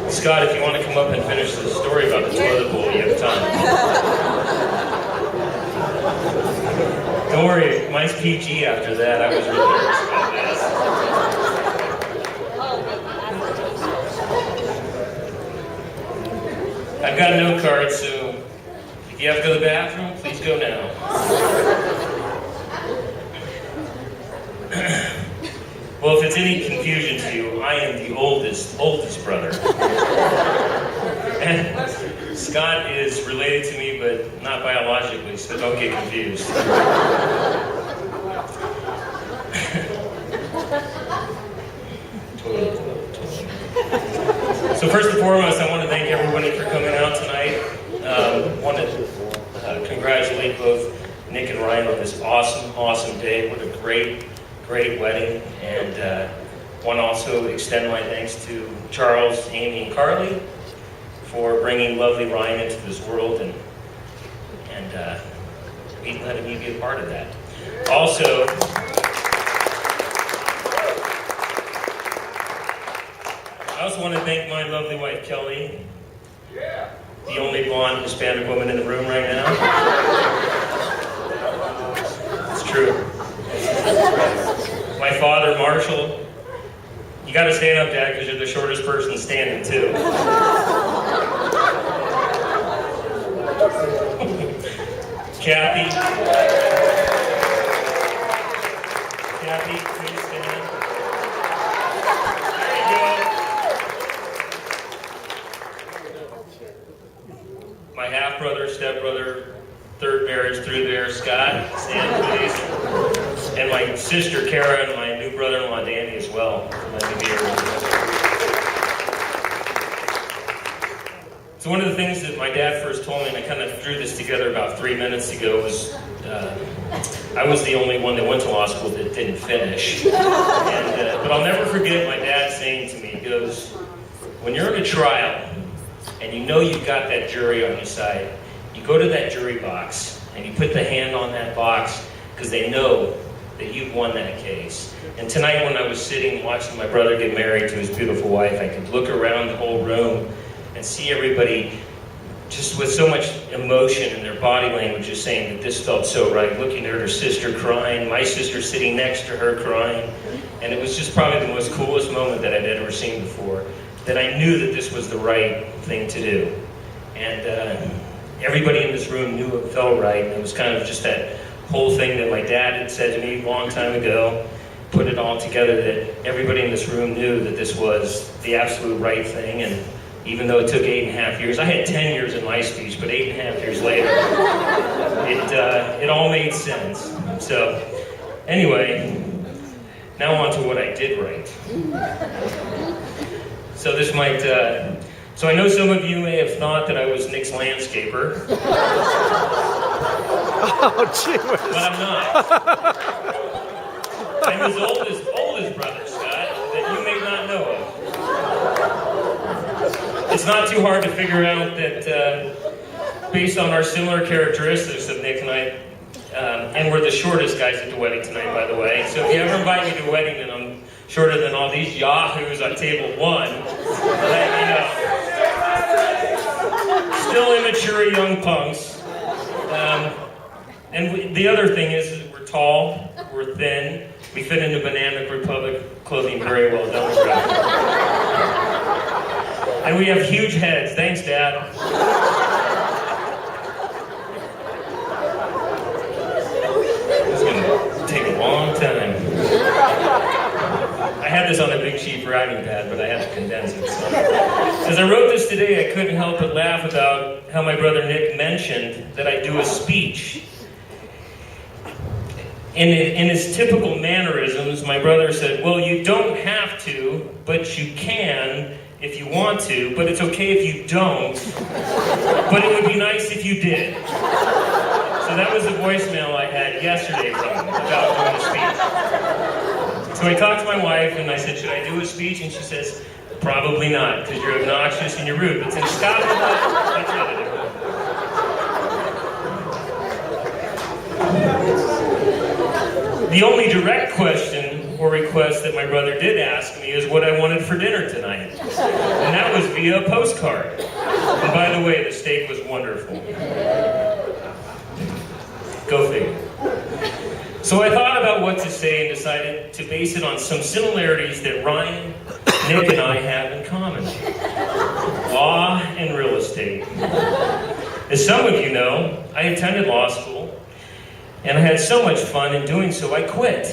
Scott, if you want to come up and finish the story about the toilet bowl, you have time. Don't worry, mine's PG after that. I was really nervous about this. I've got no card, so if you have to go to the bathroom, please go now. Well, if it's any confusion to you, I am the oldest brother. And Scott is related to me, but not biologically, so don't get confused. So first and foremost, I want to thank everybody for coming out tonight. I want to congratulate both Nick and Ryan on this awesome day. What a great wedding. And want to also extend my thanks to Charles, Amy, and Carly for bringing lovely Ryan into this world and letting me be a part of that. Also, I also want to thank my lovely wife, Kelly. Yeah. The only blonde Hispanic woman in the room right now. It's true. My father, Marshall. You got to stand up, Dad, because you're the shortest person standing, too. Kathy. Kathy, please stand. There you go. My half-brother, step-brother, third marriage through there, Scott. Stand, please. And my sister, Kara, and my new brother-in-law, Danny, as well. Let me be here. So one of the things that my dad first told me, and I kind of threw this together about 3 minutes ago, was I was the only one that went to law school that didn't finish. But I'll never forget my dad saying to me, he goes, when you're in a trial, and you know you've got that jury on your side, you go to that jury box, and you put the hand on that box, because they know that you've won that case. And tonight when I was sitting watching my brother get married to his beautiful wife, I could look around the whole room and see everybody just with so much emotion in their body language just saying that this felt so right. Looking at her sister crying, my sister sitting next to her crying. And it was just probably the most coolest moment that I'd ever seen before, that I knew that this was the right thing to do. And everybody in this room knew it felt right. And it was kind of just that whole thing that my dad had said to me a long time ago, put it all together, that everybody in this room knew that this was the absolute right thing. And even though it took 8.5 years, I had 10 years in my speech, but 8.5 years later, it all made sense. So anyway, now on to what I did right. So this might, so I know some of you may have thought that I was Nick's landscaper. Oh, gee whiz. But I'm not. I'm his oldest brother, Scott, that you may not know of. It's not too hard to figure out that based on our similar characteristics of Nick and I, and we're the shortest guys at the wedding tonight, by the way. So if you ever invite me to a wedding and I'm shorter than all these yahoos on table 1, let me know. Still immature young punks. And the other thing is we're tall, we're thin, we fit into Banana Republic clothing very well, don't we, Brad? And we have huge heads. Thanks, Dad. It's going to take a long time. I had this on a big sheet writing pad, but I had to condense it. So. As I wrote this today, I couldn't help but laugh about how my brother Nick mentioned that I do a speech. In his typical mannerisms, my brother said, well, you don't have to, but you can if you want to, but it's okay if you don't, but it would be nice if you did. So that was the voicemail I had yesterday from him about doing a speech. So I talked to my wife and I said, should I do a speech? And she says, probably not, because you're obnoxious and you're rude. But since Scott would like, I'd rather do it. The only direct question or request that my brother did ask me is what I wanted for dinner tonight. And that was via a postcard. And by the way, the steak was wonderful. Go figure. So I thought about what to say and decided to base it on some similarities that Ryan, Nick, and I have in common. Law and real estate. As some of you know, I attended law school, and I had so much fun in doing so, I quit.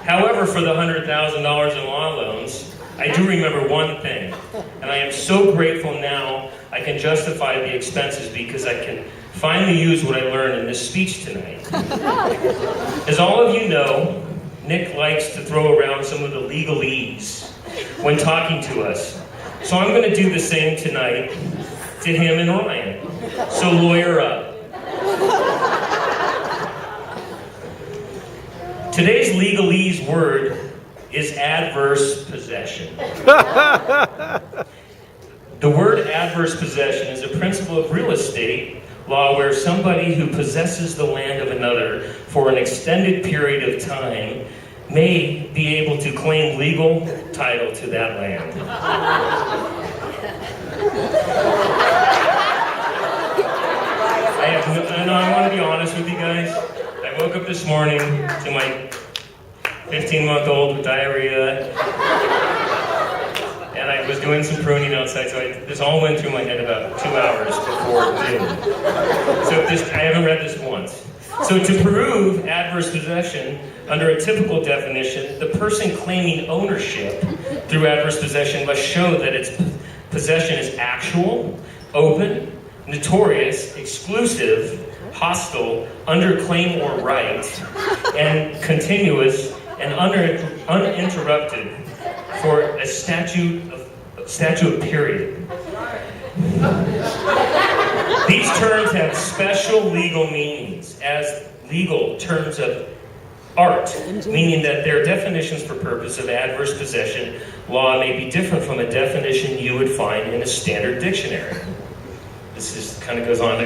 However, for the $100,000 in law loans, I do remember one thing, and I am so grateful now I can justify the expenses because I can finally use what I learned in this speech tonight. As all of you know, Nick likes to throw around some of the legalese when talking to us. So I'm going to do the same tonight to him and Ryan. So lawyer up. Today's legalese word is adverse possession. The word adverse possession is a principle of real estate law where somebody who possesses the land of another for an extended period of time may be able to claim legal title to that land. I want to be honest with you guys. I woke up this morning to my 15-month-old with diarrhea, and I was doing some pruning outside, so this all went through my head about 2 hours before noon. So I haven't read this once. So to prove adverse possession, under a typical definition, the person claiming ownership through adverse possession must show that its possession is actual, open, notorious, exclusive, hostile, under claim or right, and continuous and uninterrupted for a statute period. These terms have special legal meanings as legal terms of art, meaning that their definitions for purpose of adverse possession law may be different from a definition you would find in a standard dictionary. This is kind of goes on.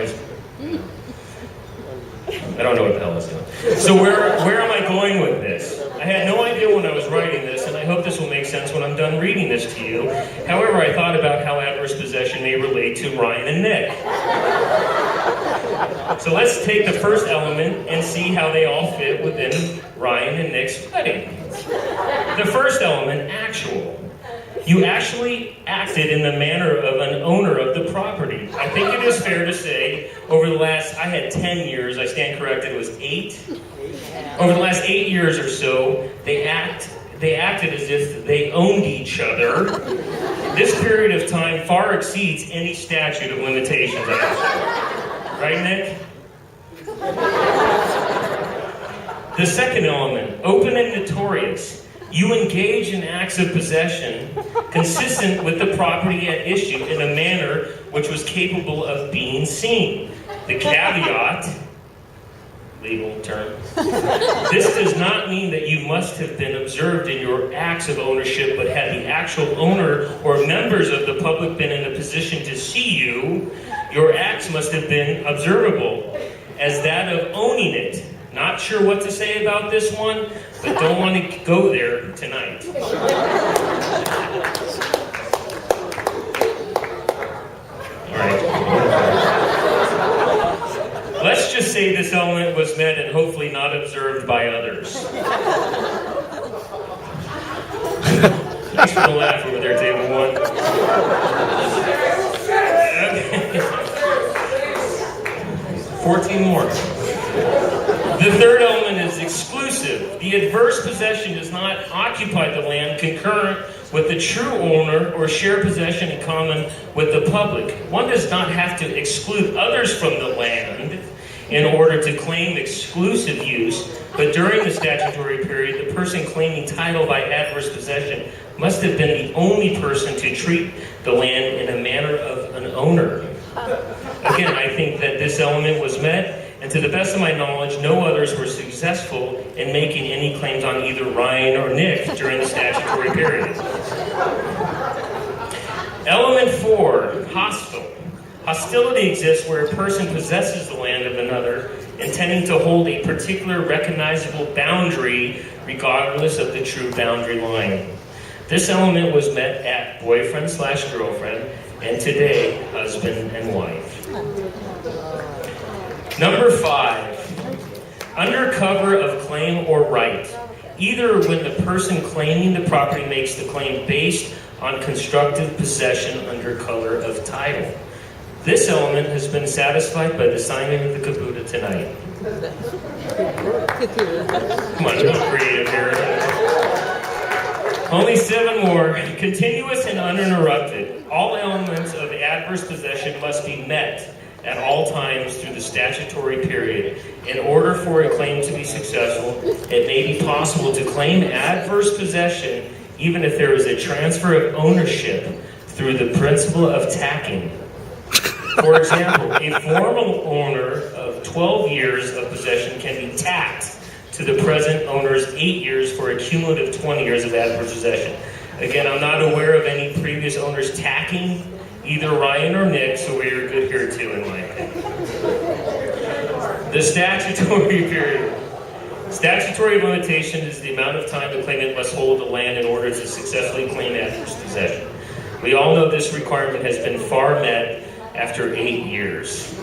I don't know what the hell is doing. So where am I going with this? I had no idea when I was writing this, and I hope this will make sense when I'm done reading this to you. However, I thought about how adverse possession may relate to Ryan and Nick. So let's take the first element and see how they all fit within Ryan and Nick's wedding. The first element, actual. You actually acted in the manner of an owner of the property. I think it is fair to say, over the last, I had 10 years, I stand corrected, it was 8. Over the last 8 years or so, they acted as if they owned each other. This period of time far exceeds any statute of limitations, actually. Right, Nick? The second element, open and notorious. You engage in acts of possession consistent with the property at issue in a manner which was capable of being seen. The caveat, legal term, this does not mean that you must have been observed in your acts of ownership, but had the actual owner or members of the public been in a position to see you, your acts must have been observable as that of owning it. Not sure what to say about this one, but don't want to go there tonight. All right. Let's just say this element was met and hopefully not observed by others. Thanks for the laugh over there, table 1. Okay. 14 more. The third element is exclusive. The adverse possession does not occupy the land concurrent with the true owner or share possession in common with the public. One does not have to exclude others from the land in order to claim exclusive use, but during the statutory period, the person claiming title by adverse possession must have been the only person to treat the land in a manner of an owner. Again, I think that this element was met, and to the best of my knowledge, no others were successful in making any claims on either Ryan or Nick during the statutory period. Element 4, hostile. Hostility exists where a person possesses the land of another, intending to hold a particular recognizable boundary regardless of the true boundary line. This element was met at boyfriend/girlfriend, and today, husband and wife. Number 5, under cover of claim or right, either when the person claiming the property makes the claim based on constructive possession under color of title. This element has been satisfied by the signing of the kabuta tonight. Come on, a little creative here. Only 7 more. Continuous and uninterrupted. All elements of adverse possession must be met at all times through the statutory period. In order for a claim to be successful, it may be possible to claim adverse possession even if there is a transfer of ownership through the principle of tacking. For example, a formal owner of 12 years of possession can be tacked to the present owner's 8 years for a cumulative 20 years of adverse possession. Again, I'm not aware of any previous owners tacking either Ryan or Nick, so we're good here too, in my opinion. The statutory period. Statutory limitation is the amount of time the claimant must hold the land in order to successfully claim adverse possession. We all know this requirement has been far met after 8 years.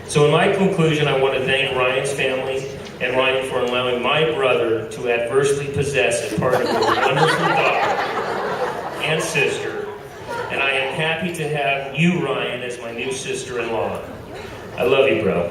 So in my conclusion, I want to thank Ryan's family and Ryan for allowing my brother to adversely possess as part of his wonderful daughter and sister. And I am happy to have you, Ryan, as my new sister-in-law. I love you, bro.